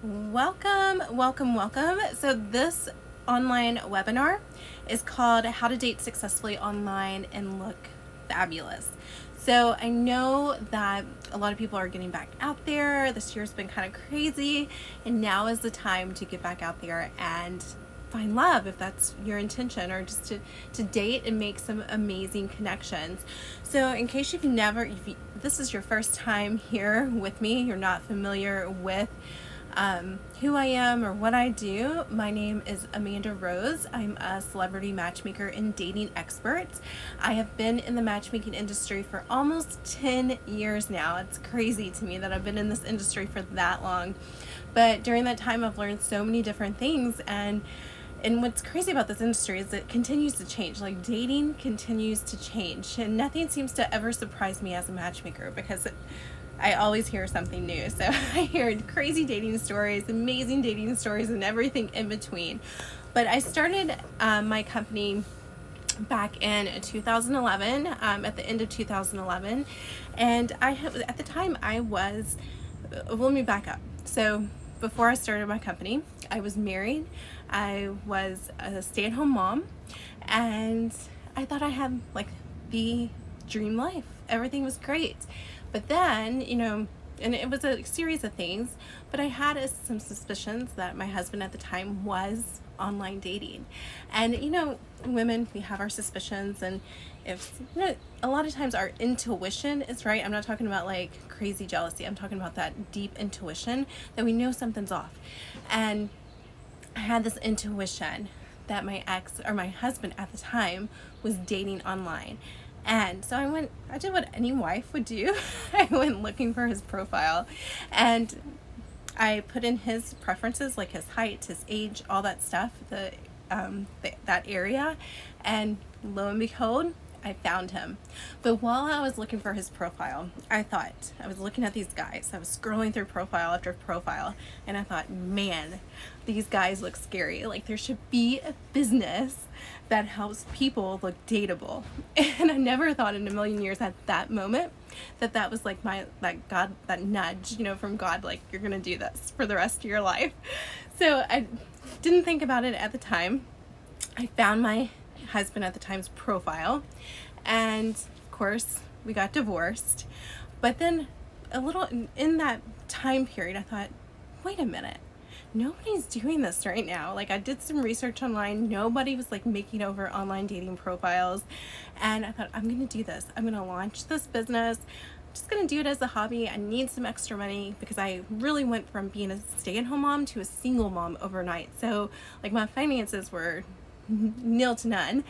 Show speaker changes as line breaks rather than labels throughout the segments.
Welcome, welcome, welcome. So this online webinar is called How to Date Successfully Online and Look Fabulous. So I know that a lot of people are getting back out there. This year's been kind of crazy, and now is the time to get back out there and find love if that's your intention, or just to date and make some amazing connections. So in case if this is your first time here with me, you're not familiar with who I am or what I do, my name is Amanda Rose. I'm a celebrity matchmaker and dating expert. I have been in the matchmaking industry for almost 10 years now. It's crazy to me that I've been in this industry for that long. But during that time, I've learned so many different things, and what's crazy about this industry is it continues to change. Like, dating continues to change, and nothing seems to ever surprise me as a matchmaker because I always hear something new. So I hear crazy dating stories, amazing dating stories, and everything in between. But I started my company back in 2011, at the end of 2011. And at the time let me back up. So before I started my company, I was married. I was a stay-at-home mom, and I thought I had like the dream life. Everything was great. But then, and it was a series of things, but I had some suspicions that my husband at the time was online dating. And, women, we have our suspicions, and if, a lot of times our intuition is right. I'm not talking about like crazy jealousy. I'm talking about that deep intuition that we know something's off. And I had this intuition that my husband at the time was dating online. And so I did what any wife would do. I went looking for his profile, and I put in his preferences, like his height, his age, all that stuff, that area, and lo and behold, I found him. But while I was looking for his profile, I was looking at these guys. I was scrolling through profile after profile, and I thought, man, these guys look scary. Like, there should be a business that helps people look dateable. And I never thought in a million years at that moment that was like that nudge, from God, like, you're gonna do this for the rest of your life. So I didn't think about it at the time. I found my husband at the time's profile, and of course we got divorced. But then a little in that time period, I thought, wait a minute, nobody's doing this right now. Like, I did some research online. Nobody was like making over online dating profiles, and I thought, I'm gonna do this. I'm gonna launch this business. I'm just gonna do it as a hobby. I need some extra money because I really went from being a stay-at-home mom to a single mom overnight. So like, my finances were nil to none,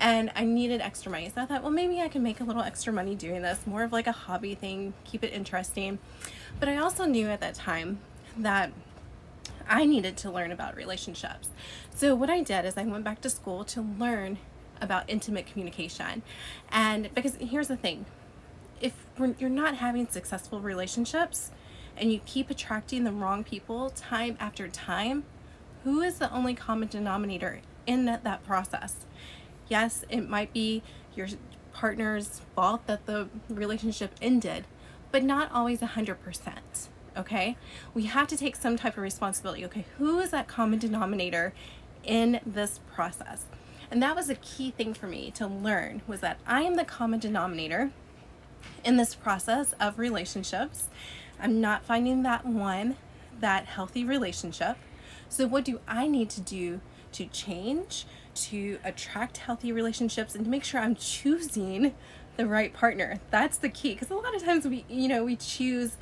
and I needed extra money. So I thought, well, maybe I can make a little extra money doing this, more of like a hobby thing, keep it interesting. But I also knew at that time that I needed to learn about relationships. So what I did is I went back to school to learn about intimate communication. And because here's the thing, if you're not having successful relationships and you keep attracting the wrong people time after time, who is the only common denominator in that process? Yes, it might be your partner's fault that the relationship ended, but not always 100%. Okay, we have to take some type of responsibility. Okay, who is that common denominator in this process? And that was a key thing for me to learn, was that I am the common denominator in this process of relationships. I'm not finding that healthy relationship. So what do I need to do to change, to attract healthy relationships, and to make sure I'm choosing the right partner? That's the key, because a lot of times we choose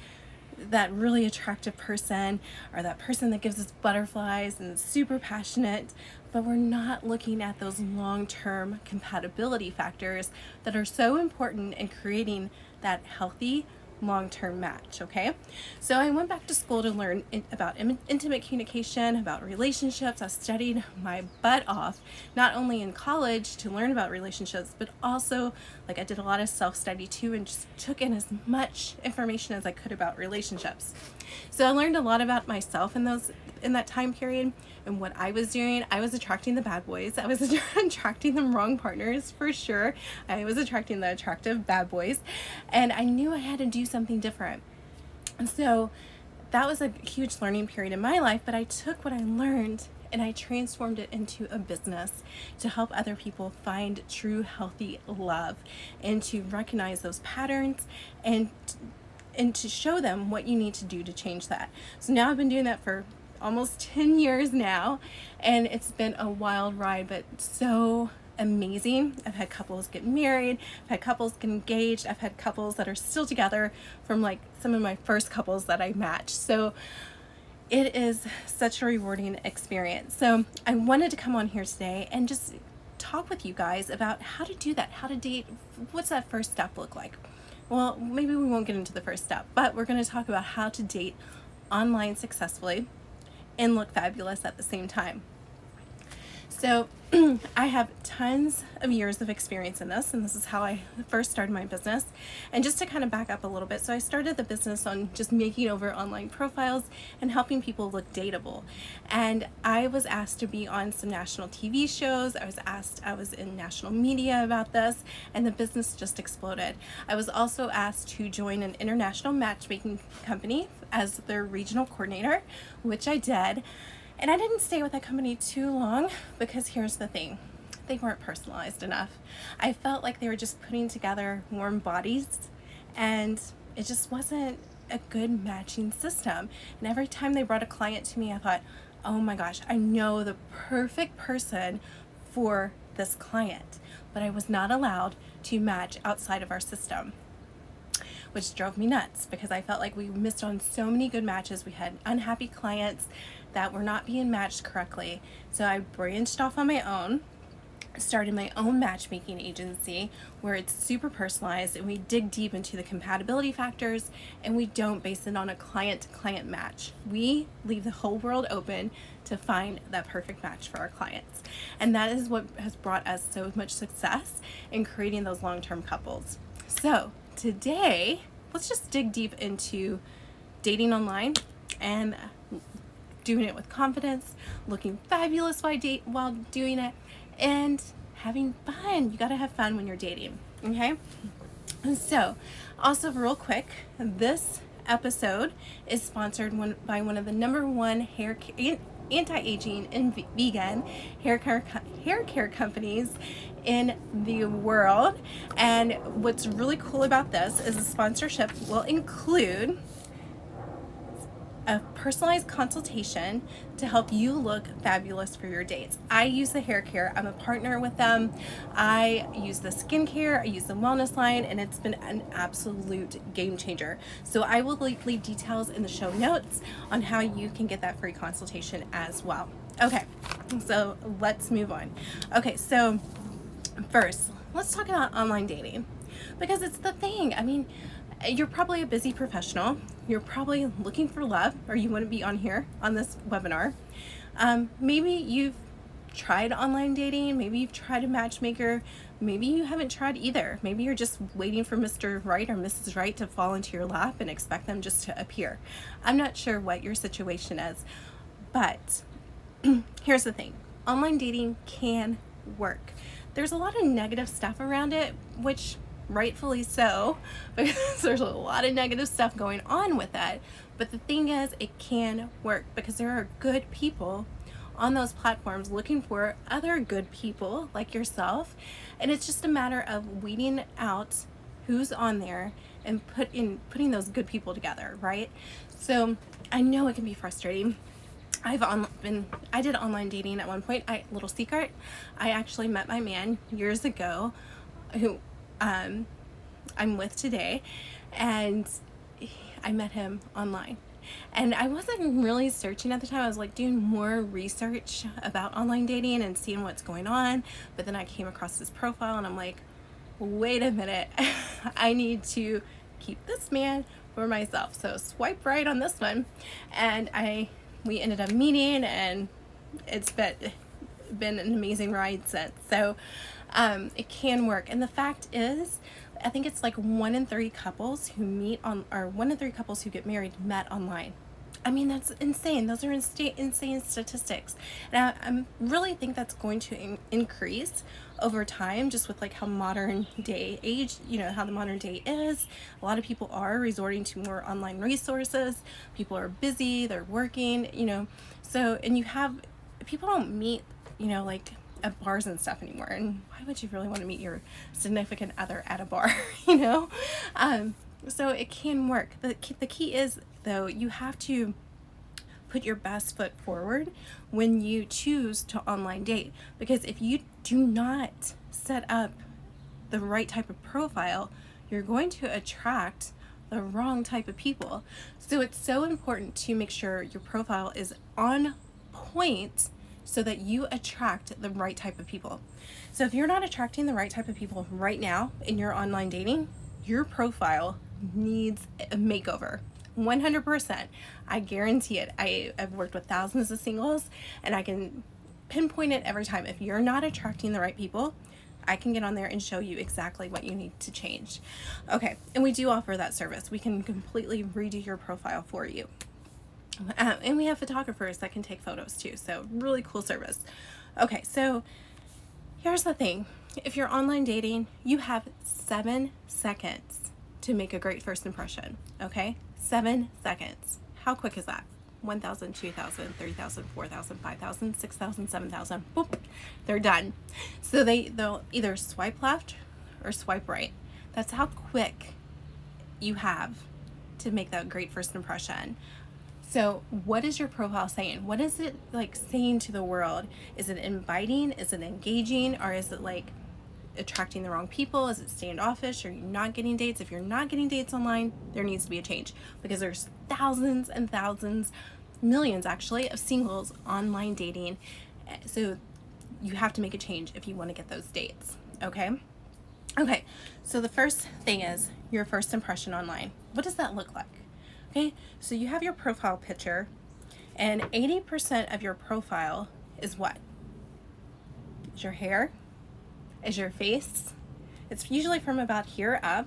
that really attractive person, or that person that gives us butterflies and is super passionate, but we're not looking at those long-term compatibility factors that are so important in creating that healthy long-term match. Okay, so I went back to school to learn about intimate communication, about relationships. I studied my butt off, not only in college to learn about relationships, but also, like, I did a lot of self-study too, and just took in as much information as I could about relationships. So I learned a lot about myself in that time period, and what I was doing. I was attracting the bad boys. I was attracting the wrong partners for sure. I was attracting the attractive bad boys, and I knew I had to do something different. And so that was a huge learning period in my life, but I took what I learned and I transformed it into a business to help other people find true healthy love and to recognize those patterns and to show them what you need to do to change that. So now I've been doing that for almost 10 years now, and it's been a wild ride, but so amazing. I've had couples get married, I've had couples get engaged, I've had couples that are still together from like some of my first couples that I matched. So it is such a rewarding experience. So I wanted to come on here today and just talk with you guys about how to do that, how to date. What's that first step look like? Well, maybe we won't get into the first step, but we're going to talk about how to date online successfully and look fabulous at the same time. So I have tons of years of experience in this, and this is how I first started my business. And just to kind of back up a little bit, so I started the business on just making over online profiles and helping people look dateable. And I was asked to be on some national TV shows. I was in national media about this, and the business just exploded. I was also asked to join an international matchmaking company as their regional coordinator, which I did. And I didn't stay with that company too long because here's the thing, they weren't personalized enough. I felt like they were just putting together warm bodies, and it just wasn't a good matching system. And every time they brought a client to me, I thought, oh my gosh, I know the perfect person for this client, but I was not allowed to match outside of our system, which drove me nuts because I felt like we missed on so many good matches. We had unhappy clients that were not being matched correctly. So I branched off on my own, started my own matchmaking agency where it's super personalized and we dig deep into the compatibility factors and we don't base it on a client-to-client match. We leave the whole world open to find that perfect match for our clients. And that is what has brought us so much success in creating those long-term couples. So today, let's just dig deep into dating online and doing it with confidence, looking fabulous while doing it, and having fun. You gotta have fun when you're dating, okay? And so, also real quick, this episode is sponsored by one of the #1 anti-aging and vegan hair care companies in the world. And what's really cool about this is the sponsorship will include a personalized consultation to help you look fabulous for your dates. I use the hair care. I'm a partner with them. I use the skincare. I use the wellness line, and it's been an absolute game changer. So I will leave details in the show notes on how you can get that free consultation as well. Okay, so let's move on. Okay, so first, let's talk about online dating because it's the thing. I mean, you're probably a busy professional. You're probably looking for love, or you wouldn't be on here on this webinar. Maybe you've tried online dating. Maybe you've tried a matchmaker. Maybe you haven't tried either. Maybe you're just waiting for Mr. Right or Mrs. Right to fall into your lap and expect them just to appear. I'm not sure what your situation is, but here's the thing. Online dating can work. There's a lot of negative stuff around it, which rightfully so, because there's a lot of negative stuff going on with that. But the thing is, it can work because there are good people on those platforms looking for other good people like yourself. And it's just a matter of weeding out who's on there and putting those good people together, right? So I know it can be frustrating. I did online dating at one point. Little secret, I actually met my man years ago who I'm with today, and I met him online. And I wasn't really searching at the time. I was like doing more research about online dating and seeing what's going on. But then I came across his profile and I'm like, wait a minute, I need to keep this man for myself. So swipe right on this one. And we ended up meeting, and it's been an amazing ride since. So it can work. And the fact is, I think it's like 1 in 3 couples who meet on, or 1 in 3 couples who get married met online. I mean, that's insane. Those are insane statistics. And I really think that's going to increase over time, just with like how modern day age, how the modern day is. A lot of people are resorting to more online resources. People are busy, they're working, So, and people don't meet, like at bars and stuff anymore. And why would you really want to meet your significant other at a bar, So it can work. The key is, though, you have to put your best foot forward when you choose to online date. Because if you do not set up the right type of profile, you're going to attract the wrong type of people. So it's so important to make sure your profile is on point so that you attract the right type of people. So if you're not attracting the right type of people right now in your online dating, your profile needs a makeover. 100%. I guarantee it. I've worked with thousands of singles, and I can pinpoint it every time. If you're not attracting the right people, I can get on there and show you exactly what you need to change. Okay, and we do offer that service. We can completely redo your profile for you. And we have photographers that can take photos too, so really cool service. Okay, so here's the thing. If you're online dating, you have 7 seconds to make a great first impression, okay? 7 seconds. How quick is that? 1,000, 2,000, 3,000, 4,000, 5,000, 6,000, 7,000. Boop, they're done. So they'll either swipe left or swipe right. That's how quick you have to make that great first impression. So what is your profile saying? What is it like saying to the world? Is it inviting? Is it engaging? Or is it like attracting the wrong people? Is it standoffish? Are you not getting dates? If you're not getting dates online, there needs to be a change, because there's thousands and thousands, millions actually, of singles online dating. So you have to make a change if you want to get those dates. Okay, so the first thing is your first impression online. What does that look like? Okay, so you have your profile picture, and 80% of your profile is what? Is your hair? Is your face? It's usually from about here up.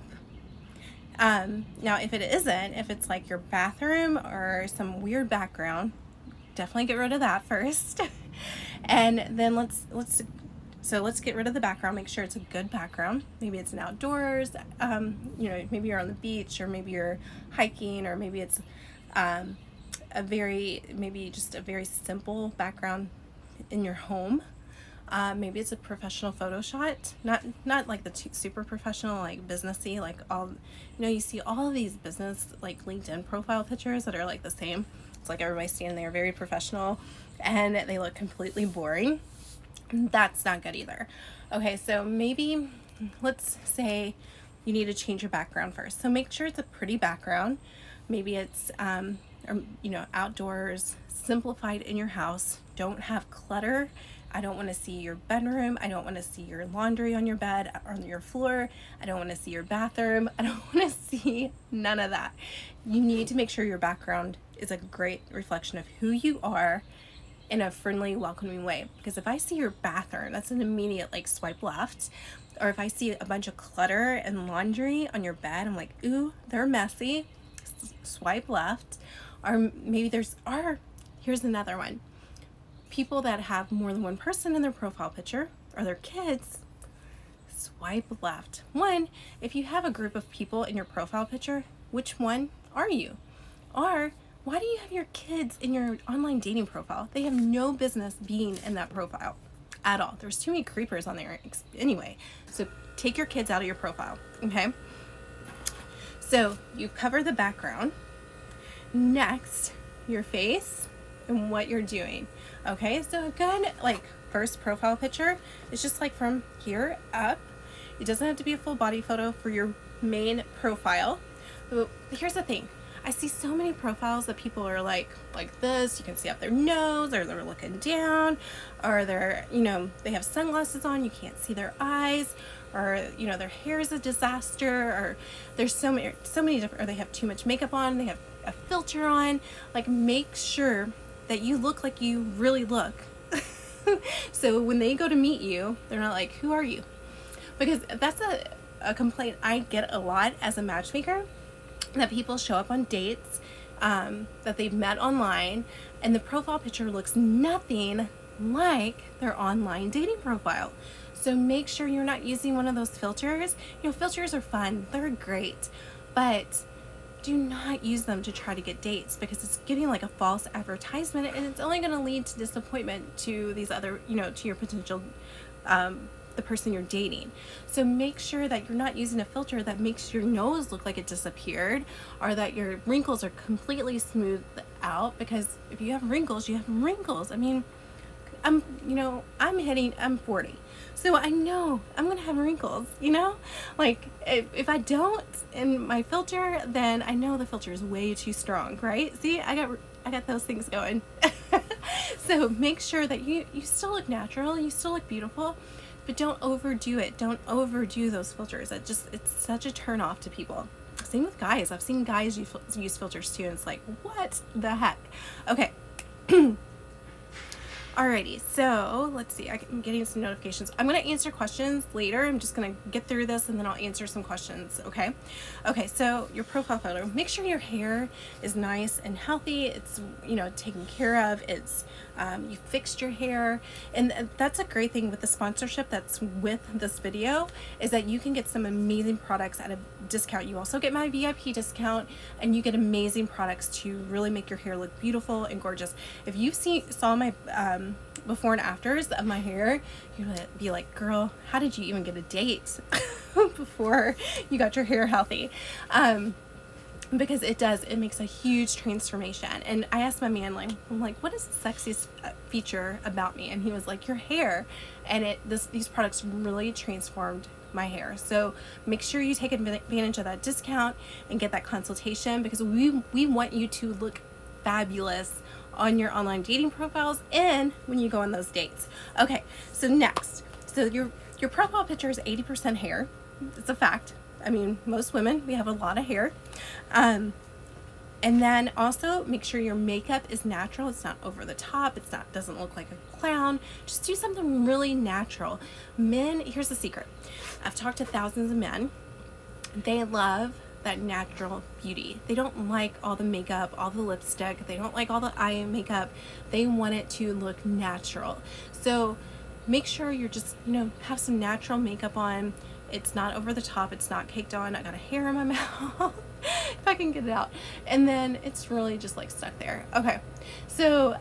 Now, if it isn't, if it's like your bathroom or some weird background, definitely get rid of that first. And then let's get rid of the background. Make sure it's a good background. Maybe it's an outdoors. Maybe you're on the beach, or maybe you're hiking, or maybe it's just a very simple background in your home. Maybe it's a professional photo shot, not like the super professional, like businessy, like all, you see all of these business like LinkedIn profile pictures that are like the same. It's like everybody standing there very professional, and they look completely boring. That's not good either. Okay, so maybe let's say you need to change your background first. So make sure it's a pretty background. Maybe it's outdoors, simplified in your house. Don't have clutter. I don't want to see your bedroom. I don't want to see your laundry on your bed or on your floor. I don't want to see your bathroom. I don't want to see none of that. You need to make sure your background is a great reflection of who you are in a friendly, welcoming way. Because if I see your bathroom, that's an immediate like swipe left. Or if I see a bunch of clutter and laundry on your bed, I'm like, ooh, they're messy. Swipe left. Or maybe here's another one. People that have more than one person in their profile picture, or their kids, swipe left. One, if you have a group of people in your profile picture, which one are you? Or why do you have your kids in your online dating profile? They have no business being in that profile at all. There's too many creepers on there anyway. So take your kids out of your profile, okay? So you cover the background. Next, your face and what you're doing. Okay, so a good first profile picture is just like from here up. It doesn't have to be a full body photo for your main profile. But here's the thing. I see so many profiles that people are like this. You can see up their nose, or they're looking down, or they're, they have sunglasses on. You can't see their eyes, or, their hair is a disaster, or there's so many different, or they have too much makeup on, they have a filter on. Like, make sure that you look like you really look. So when they go to meet you, they're not like, who are you? Because that's a complaint I get a lot as a matchmaker, that people show up on dates that they've met online, and the profile picture looks nothing like their online dating profile. So make sure you're not using one of those filters. You know, filters are fun, they're great, but do not use them to try to get dates, because it's giving like a false advertisement, and it's only going to lead to disappointment to these other, you know, to your potential the person you're dating. So make sure that you're not using a filter that makes your nose look like it disappeared, or that your wrinkles are completely smoothed out, because if you have wrinkles, you have wrinkles. I mean, I'm 40. So I know I'm going to have wrinkles, you know? Like, if I don't in my filter, then I know the filter is way too strong, right? See, I got those things going. So make sure that you still look natural, you still look beautiful, but don't overdo it. Don't overdo those filters. It's such a turn off to people. Same with guys. I've seen guys use filters too, and it's like, what the heck? Okay. Alrighty, so let's see. I'm getting some notifications. I'm going to answer questions later. I'm just going to get through this and then I'll answer some questions, okay? Okay, so your profile photo. Make sure your hair is nice and healthy. It's, you know, taken care of. It's, you fixed your hair. And that's a great thing with the sponsorship that's with this video, is that you can get some amazing products at a discount. You also get my VIP discount, and you get amazing products to really make your hair look beautiful and gorgeous. If you saw my before and afters of my hair, you'd be like, girl, how did you even get a date before you got your hair healthy? Because it makes a huge transformation. And I asked my man, I'm like, what is the sexiest feature about me? And he was like, your hair. And these products really transformed my hair. So make sure you take advantage of that discount and get that consultation, because we want you to look fabulous on your online dating profiles and when you go on those dates. Okay, so next, so your profile picture is 80% hair. It's a fact. I mean, most women, we have a lot of hair. And then also make sure your makeup is natural. It's not over the top. Doesn't look like a clown. Just do something really natural. Men, here's the secret. I've talked to thousands of men. They love that natural beauty. They don't like all the makeup, all the lipstick. They don't like all the eye makeup. They want it to look natural. So make sure you're just, have some natural makeup on. It's not over the top. It's not caked on. I got a hair in my mouth. If I can get it out. And then it's really just like stuck there. Okay. So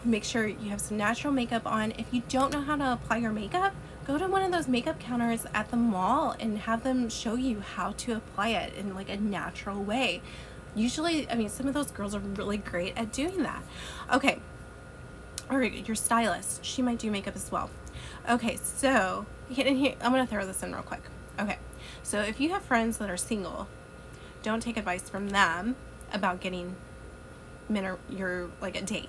make sure you have some natural makeup on. If you don't know how to apply your makeup, go to one of those makeup counters at the mall and have them show you how to apply it in like a natural way. Usually, I mean, some of those girls are really great at doing that. Okay. All right, your stylist, she might do makeup as well. Okay, so here, I'm going to throw this in real quick. Okay, so if you have friends that are single, don't take advice from them about getting your like a date.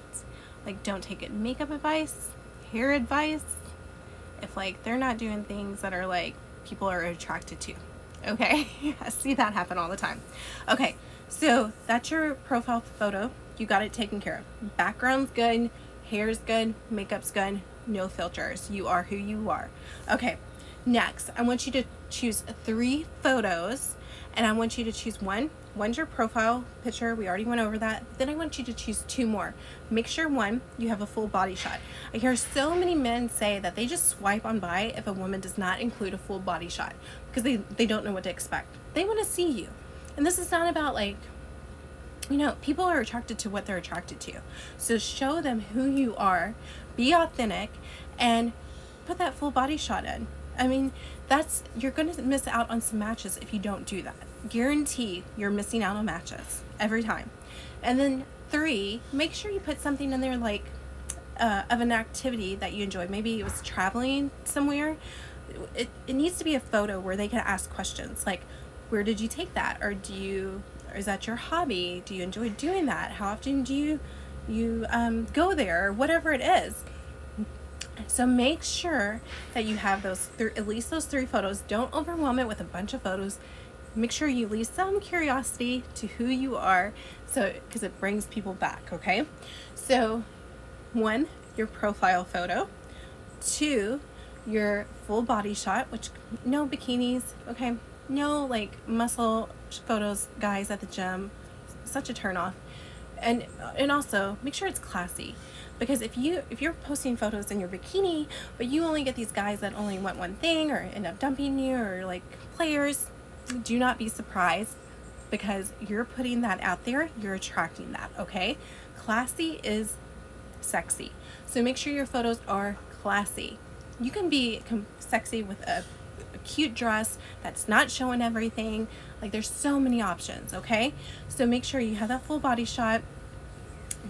Like, don't take makeup advice, hair advice, if like they're not doing things that are like people are attracted to. Okay, I see that happen all the time. Okay, so that's your profile photo. You got it taken care of. Background's good, hair's good, makeup's good, no filters. You are who you are. Okay, next I want you to choose 3 photos, and I want you to choose one's your profile picture. We already went over that. Then I want you to choose 2 more. Make sure you have a full body shot. I hear so many men say that they just swipe on by if a woman does not include a full body shot, because they don't know what to expect. They want to see you. And this is not about like, people are attracted to what they're attracted to. So show them who you are, be authentic, and put that full body shot in. I mean, you're going to miss out on some matches if you don't do that. Guarantee you're missing out on matches every time. And then 3, make sure you put something in there like of an activity that you enjoy. Maybe it was traveling somewhere. It needs to be a photo where they can ask questions like, where did you take that? Or is that your hobby? Do you enjoy doing that? How often do you go there? Or whatever it is. So make sure that you have at least those 3 photos. Don't overwhelm it with a bunch of photos. Make sure you leave some curiosity to who you are, because it brings people back. Okay, so 1, your profile photo. 2, your full body shot, which no bikinis. Okay, no like muscle photos, guys at the gym, such a turn off. and also make sure it's classy, because if you're posting photos in your bikini, but you only get these guys that only want one thing or end up dumping you, or like players, do not be surprised, because you're putting that out there, you're attracting that. Okay, classy is sexy, so make sure your photos are classy. You can be sexy with a cute dress that's not showing everything. Like, there's so many options. Okay, so make sure you have that full body shot,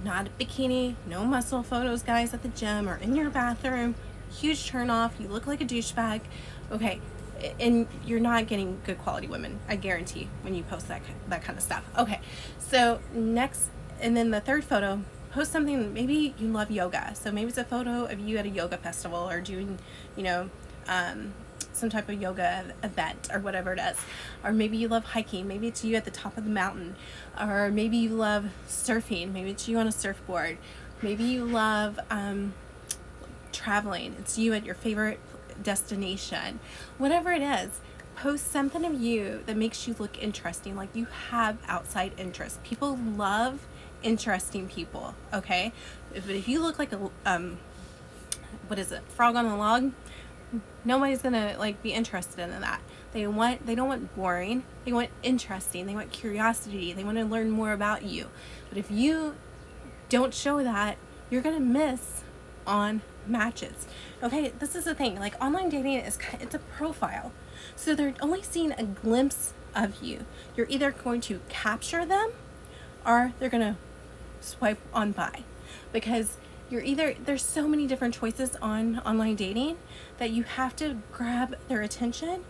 not a bikini, no muscle photos, guys, at the gym or in your bathroom. Huge turn off. You look like a douchebag. Okay, and you're not getting good quality women, I guarantee, when you post that kind of stuff. Okay, so next, and then the third photo, post something. Maybe you love yoga, so maybe it's a photo of you at a yoga festival, or doing, some type of yoga event or whatever it is. Or maybe you love hiking, maybe it's you at the top of the mountain. Or maybe you love surfing, maybe it's you on a surfboard. Maybe you love traveling, it's you at your favorite destination. Whatever it is, post something of you that makes you look interesting, like you have outside interest. People love interesting people. Okay, but if you look like a frog on a log, nobody's gonna like be interested in that. They don't want boring, they want interesting, they want curiosity, they want to learn more about you. But if you don't show that, you're gonna miss on matches. Okay, this is the thing, like online dating it's a profile, so they're only seeing a glimpse of you. You're either going to capture them, or they're gonna swipe on by, because there's so many different choices on online dating that you have to grab their attention.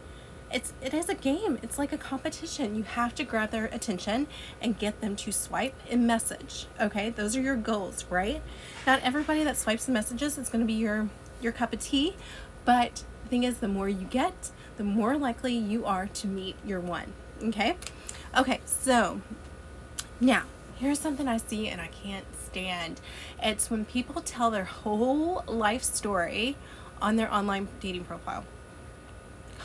It is a game. It's like a competition. You have to grab their attention and get them to swipe and message. Okay, those are your goals, right? Not everybody that swipes and messages is going to be your cup of tea, but the thing is, the more you get, the more likely you are to meet your one. Okay, so now here's something I see and I can't stand. It's when people tell their whole life story on their online dating profile.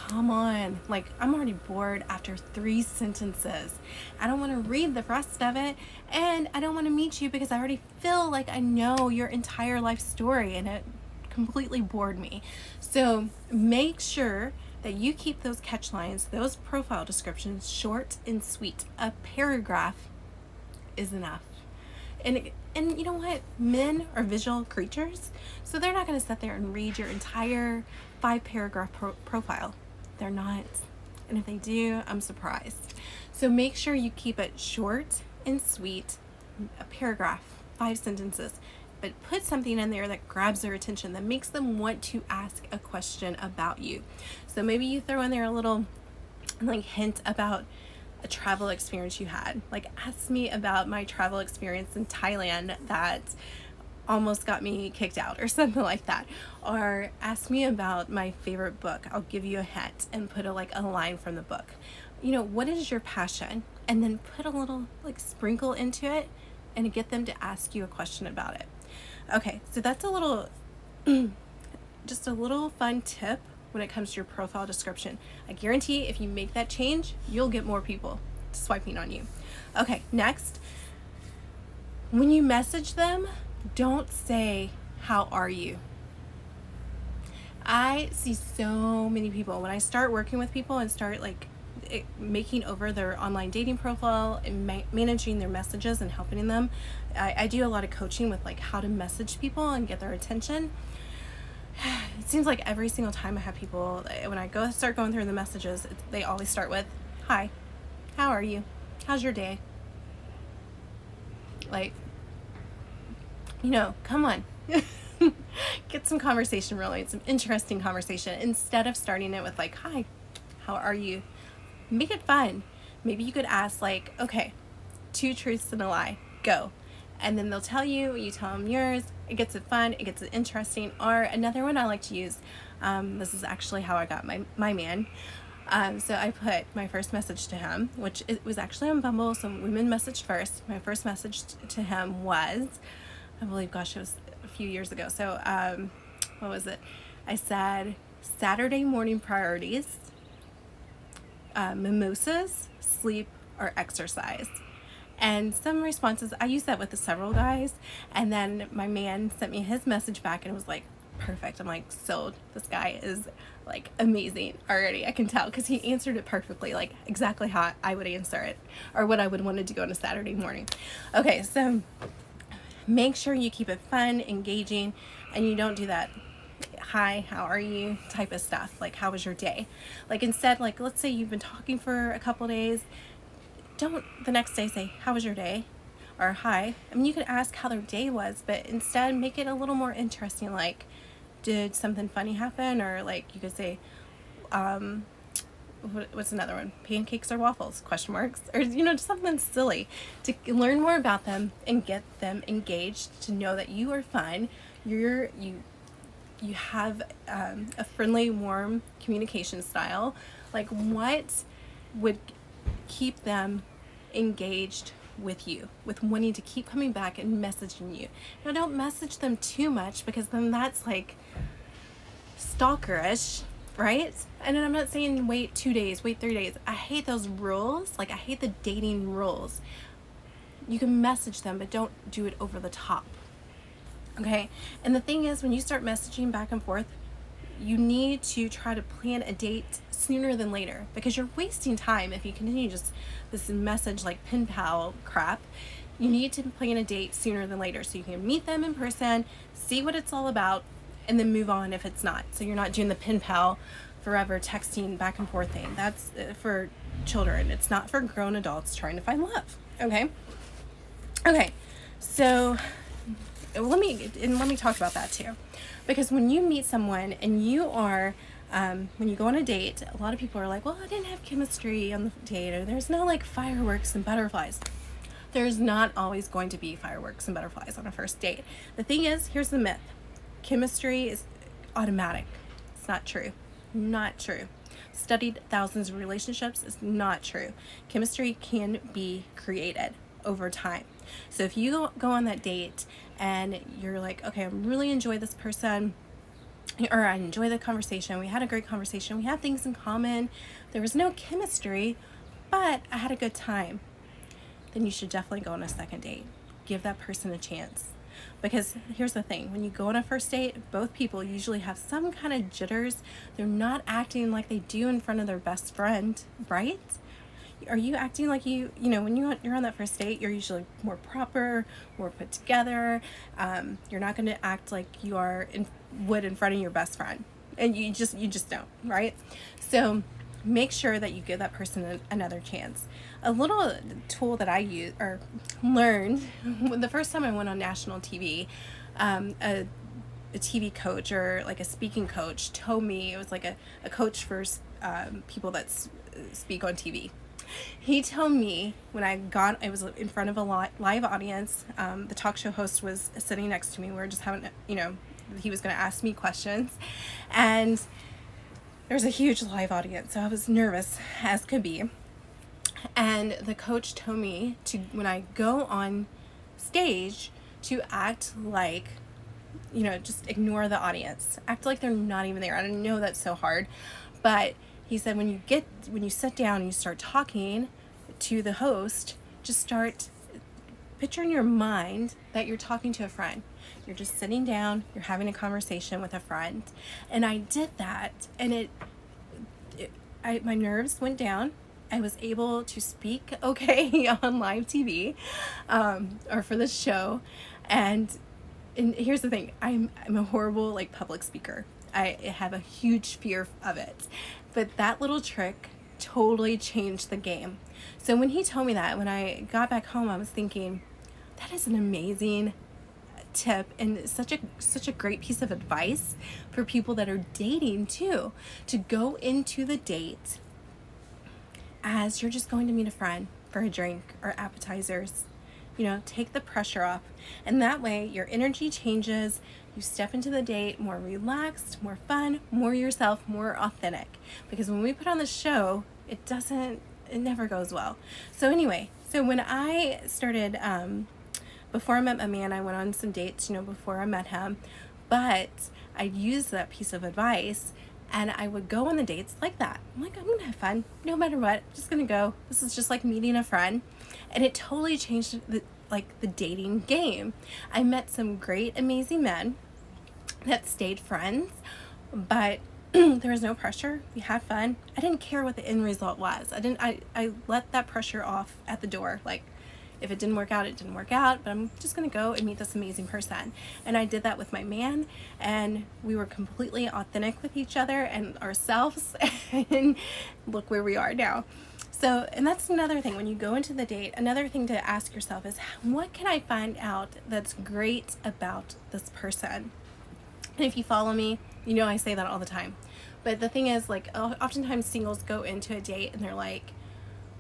Come on, like, I'm already bored after 3 sentences. I don't want to read the rest of it, and I don't want to meet you because I already feel like I know your entire life story, and it completely bored me. So make sure that you keep those catch lines, those profile descriptions, short and sweet. A paragraph is enough. And you know what? Men are visual creatures, so they're not going to sit there and read your entire 5-paragraph profile. They're not. And if they do, I'm surprised. So make sure you keep it short and sweet, a paragraph, 5 sentences, but put something in there that grabs their attention, that makes them want to ask a question about you. So maybe you throw in there a little like hint about a travel experience you had. Like, ask me about my travel experience in Thailand that almost got me kicked out, or something like that. Or ask me about my favorite book. I'll give you a hint and put a line from the book. What is your passion? And then put a little sprinkle into it and get them to ask you a question about it. Okay, so that's a little just a little fun tip when it comes to your profile description. I guarantee if you make that change, you'll get more people swiping on you. Okay, next, when you message them, don't say, "How are you?" I see so many people, when I start working with people and start making over their online dating profile and managing their messages and helping them, I do a lot of coaching with how to message people and get their attention. It seems like every single time I have people, when I start going through the messages, they always start with, "Hi, how are you? How's your day?" Come on. Get some conversation rolling, some interesting conversation, instead of starting it with "Hi, how are you?" Make it fun. Maybe you could ask "Okay, 2 truths and a lie, go." And then they'll tell you, you tell them yours. It gets it fun, it gets it interesting. Or another one I like to use, this is actually how I got my man. So I put my first message to him, which it was actually on Bumble, so women messaged first. My first message to him was, I believe, it was a few years ago. So what was it? I said, "Saturday morning priorities, mimosas, sleep, or exercise." And some responses, I used that with several guys. And then my man sent me his message back and was like, perfect. I'm like, sold. This guy is like amazing already. I can tell because he answered it perfectly, like exactly how I would answer it or what I would want to do on a Saturday morning. Okay, so make sure you keep it fun, engaging, and you don't do that hi, how are you type of stuff. Like, how was your day? Like, instead, like, let's say you've been talking for a couple days, don't the next day say, how was your day? Or hi. I mean, you could ask how their day was, but instead make it a little more interesting. Like, did something funny happen? Or like, you could say, what's another one? Pancakes or waffles? Question marks. Or, just something silly to learn more about them and get them engaged, to know that you are fun. You have a friendly, warm communication style. Like, what would keep them engaged with you, with wanting to keep coming back and messaging you? Now, don't message them too much, because then that's like stalkerish, right? And then I'm not saying wait 2 days, wait 3 days. I hate those rules. Like, I hate the dating rules. You can message them, but don't do it over the top. Okay, and the thing is, when you start messaging back and forth, you need to try to plan a date sooner than later, because you're wasting time if you continue just this message like pen pal crap. You need to plan a date sooner than later so you can meet them in person, see what it's all about, and then move on if it's not. So you're not doing the pen pal forever texting back and forth thing. That's for children. It's not for grown adults trying to find love. Okay, so let me talk about that too, because when you meet someone and you are when you go on a date, a lot of people are like, well, I didn't have chemistry on the date, or there's no like fireworks and butterflies. There's not always going to be fireworks and butterflies on a first date. The thing is, here's the myth: chemistry is automatic. It's not true. Not true. Studied thousands of relationships. It's not true. Chemistry can be created over time. So if you go on that date and you're like, okay, I really enjoy this person, or I enjoy the conversation, we had a great conversation, we had things in common, there was no chemistry, but I had a good time, then you should definitely go on a second date. Give that person a chance. Because here's the thing, when you go on a first date, both people usually have some kind of jitters. They're not acting like they do in front of their best friend, right? Are you acting like when you're on that first date, you're usually more proper, more put together. You're not going to act like you would in front of your best friend, and you just don't, right? So make sure that you give that person another chance. A little tool that I use or learned the first time I went on national TV, a TV coach or like a speaking coach told me, it was like a coach for people that speak on TV. He told me when I was in front of a live audience, the talk show host was sitting next to me. We were just having, he was going to ask me questions, and there was a huge live audience, so I was nervous as could be. And the coach told me when I go on stage, to act like, just ignore the audience. Act like they're not even there. I don't know, that's so hard, but he said when you sit down and you start talking to the host, just start picture in your mind that you're talking to a friend. You're just sitting down, you're having a conversation with a friend. And I did that, and my nerves went down. I was able to speak okay on live TV, or for this show. And here's the thing, I'm a horrible public speaker. I have a huge fear of it. But that little trick totally changed the game. So when he told me that, when I got back home, I was thinking, that is an amazing tip and such a great piece of advice for people that are dating too, to go into the date as you're just going to meet a friend for a drink or appetizers. Take the pressure off, and that way your energy changes. You step into the date more relaxed, more fun, more yourself, more authentic. Because when we put on the show, it never goes well. So anyway, when I started, before I met my man, I went on some dates, before I met him, but I used that piece of advice And I would go on the dates like that. I'm like, I'm gonna have fun no matter what. I'm just gonna go. This is just like meeting a friend. And it totally changed the dating game. I met some great, amazing men that stayed friends, but there was no pressure. We had fun. I didn't care what the end result was. I let that pressure off at the door. Like, if it didn't work out, it didn't work out, but I'm just gonna go and meet this amazing person. And I did that with my man, and we were completely authentic with each other and ourselves, and look where we are now. So, and that's another thing, when you go into the date, another thing to ask yourself is, what can I find out that's great about this person? And if you follow me, you know I say that all the time. But the thing is, like, oftentimes singles go into a date and they're like,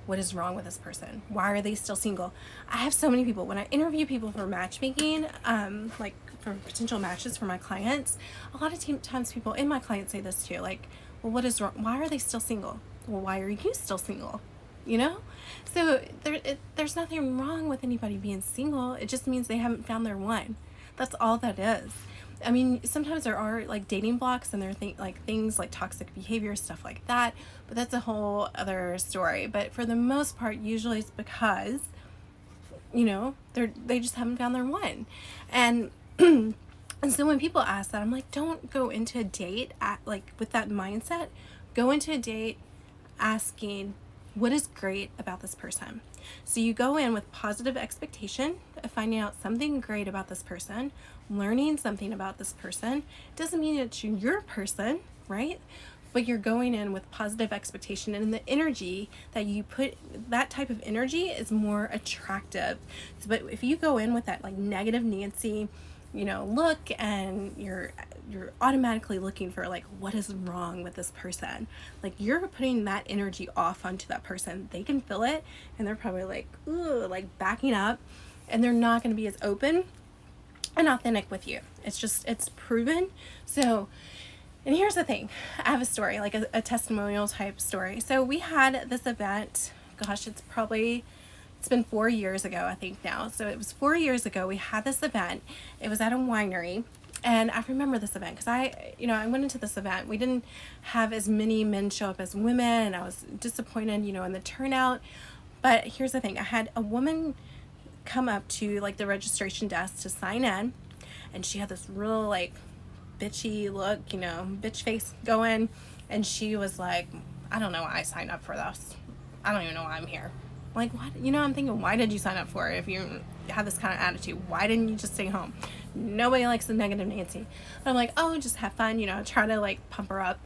what is wrong with this person? Why are they still single? I have so many people, when I interview people for matchmaking, like for potential matches for my clients, a lot of times people, and my clients say this too, like, well, what is wrong? Why are they still single? Well, why are you still single? You know? So there's nothing wrong with anybody being single. It just means they haven't found their one. That's all that is. I mean, sometimes there are like dating blocks, and there are things like toxic behavior, stuff like that, but that's a whole other story. But for the most part, usually it's because, you know, they just haven't found their one. And and so when people ask that, I'm like, don't go into a date with that mindset. Go into a date asking, what is great about this person? So you go in with positive expectation of finding out something great about this person, learning something about this person. Doesn't mean it's your person, right? But you're going in with positive expectation, and the energy that you put, that type of energy is more attractive. So, but if you go in with that like negative Nancy, you know, look, and you're automatically looking for like, what is wrong with this person? Like, you're putting that energy off onto that person. They can feel it, and they're probably like, ooh, like backing up, and they're not going to be as open and authentic with you. It's proven. So, and here's the thing, I have a story, like a testimonial type story. So we had this event, gosh, it's been 4 years ago, I think now. So it was 4 years ago, we had this event. It was at a winery. And I remember this event because I went into this event. We didn't have as many men show up as women, and I was disappointed, in the turnout. But here's the thing. I had a woman come up to like the registration desk to sign in, and she had this real like bitchy look, bitch face going. And she was like, I don't know why I signed up for this. I don't even know why I'm here. Like, what? I'm thinking, why did you sign up for it if you have this kind of attitude? Why didn't you just stay home? Nobody likes the negative Nancy. But I'm like, oh, just have fun, try to like pump her up.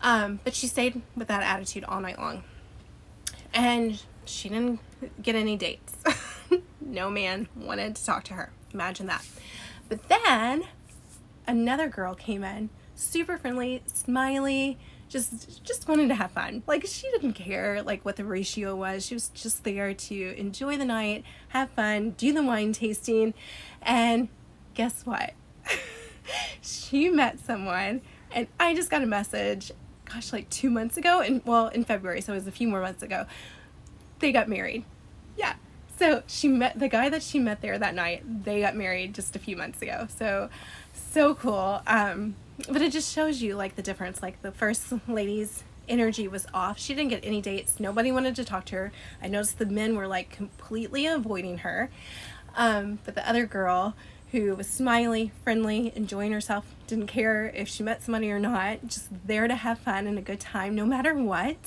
But she stayed with that attitude all night long. And she didn't get any dates. No man wanted to talk to her. Imagine that. But then another girl came in, super friendly, smiley, just wanted to have fun. Like, she didn't care like what the ratio was. She was just there to enjoy the night, have fun, do the wine tasting. And guess what? She met someone, and I just got a message, gosh, like 2 months ago, in February, so it was a few more months ago. They got married. Yeah. So she met the guy that she met there that night. They got married just a few months ago. So cool. But it just shows you like the difference. Like, the first lady's energy was off. She didn't get any dates. Nobody wanted to talk to her. I noticed the men were like completely avoiding her. But the other girl, who was smiley, friendly, enjoying herself, didn't care if she met somebody or not, just there to have fun and a good time no matter what.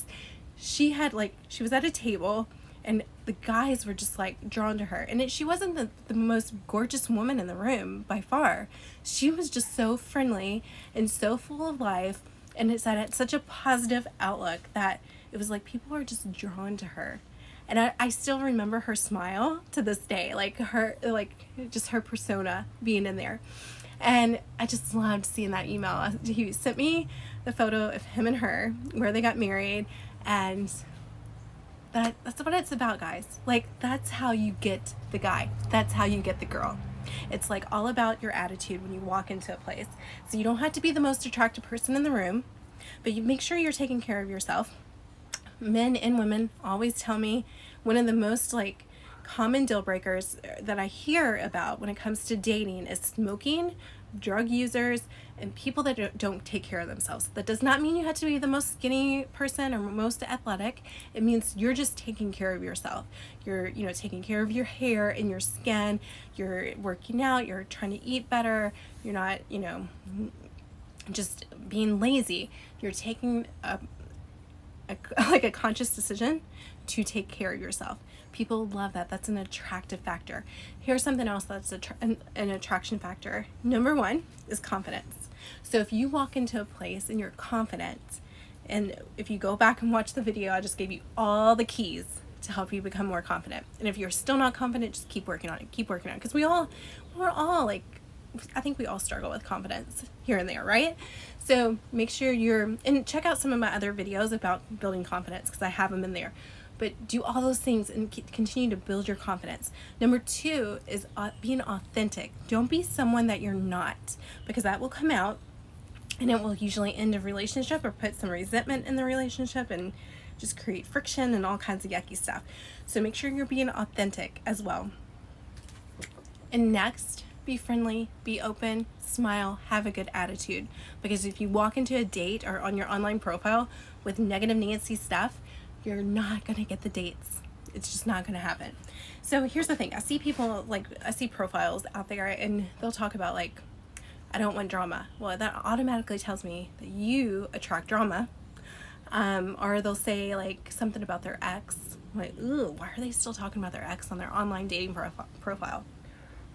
She was at a table, and the guys were just like drawn to her. And she wasn't the most gorgeous woman in the room by far. She was just so friendly and so full of life, and it had such a positive outlook that it was like people were just drawn to her. And I still remember her smile to this day, like just her persona being in there. And I just loved seeing that email. He sent me the photo of him and her where they got married, and that's what it's about, guys. Like, that's how you get the guy. That's how you get the girl. It's like all about your attitude when you walk into a place. So you don't have to be the most attractive person in the room, but you make sure you're taking care of yourself. Men and women always tell me one of the most like common deal breakers that I hear about when it comes to dating is smoking, drug users, and people that don't take care of themselves. That does not mean you have to be the most skinny person or most athletic. It means you're just taking care of yourself. You're, taking care of your hair and your skin. You're working out. You're trying to eat better. You're not, just being lazy. You're taking a conscious decision to take care of yourself. People love that. That's an attractive factor. Here's something else that's an attraction factor. Number one is confidence. So if you walk into a place and you're confident, and if you go back and watch the video, I just gave you all the keys to help you become more confident. And if you're still not confident, just keep working on it. Because we're all like, I think we all struggle with confidence here and there, right? So make sure and check out some of my other videos about building confidence, because I have them in there. But do all those things and continue to build your confidence. Number two is being authentic. Don't be someone that you're not, because that will come out and it will usually end a relationship or put some resentment in the relationship and just create friction and all kinds of yucky stuff. So make sure you're being authentic as well. And next, be friendly, be open, smile, have a good attitude. Because if you walk into a date or on your online profile with negative Nancy stuff, you're not going to get the dates. It's just not going to happen. So here's the thing. I see profiles out there and they'll talk about like, I don't want drama. Well, that automatically tells me that you attract drama. Or they'll say like something about their ex. Like, ooh, why are they still talking about their ex on their online dating profile?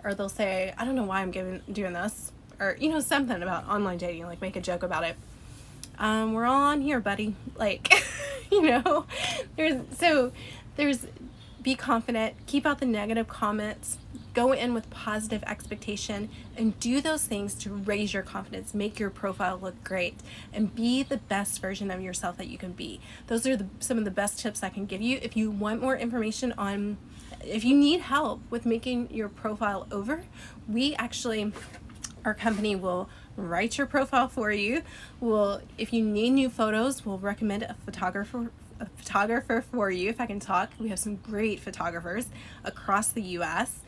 Or they'll say, I don't know why I'm doing this. Or, something about online dating, like make a joke about it. We're all on here, buddy. Like, there's be confident, keep out the negative comments, go in with positive expectation, and do those things to raise your confidence, make your profile look great, and be the best version of yourself that you can be. Those are some of the best tips I can give you. If you want more information if you need help with making your profile over, our company will write your profile for you. If you need new photos, we'll recommend a photographer for you. If I can talk, we have some great photographers across the US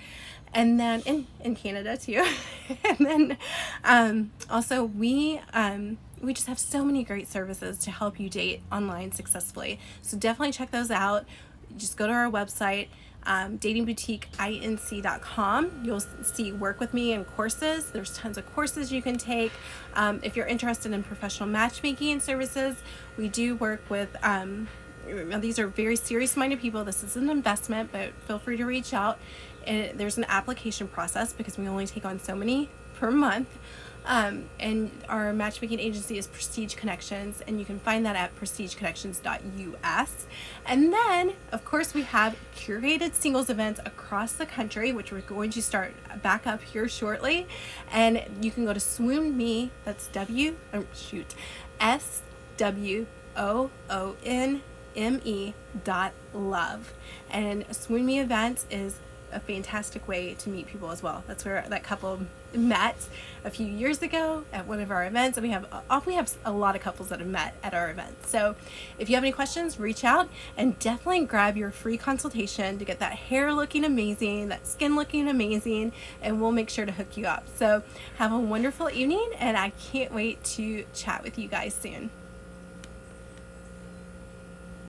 and then in Canada too. And then also we just have so many great services to help you date online successfully. So definitely check those out. Just go to our website, datingboutiqueinc.com. You'll see work with me and courses. There's tons of courses you can take. If you're interested in professional matchmaking services, we do work with these are very serious-minded people. This is an investment, but feel free to reach out. And there's an application process because we only take on so many per month. And our matchmaking agency is Prestige Connections, and you can find that at prestigeconnections.us. And then, of course, we have curated singles events across the country, which we're going to start back up here shortly. And you can go to Swoon Me, that's SWOONME.love. And Swoon Me events is a fantastic way to meet people as well. That's where that couple met a few years ago at one of our events, and we have a lot of couples that have met at our events. So if you have any questions, reach out and definitely grab your free consultation to get that hair looking amazing, that skin looking amazing, and we'll make sure to hook you up. So have a wonderful evening, and I can't wait to chat with you guys soon.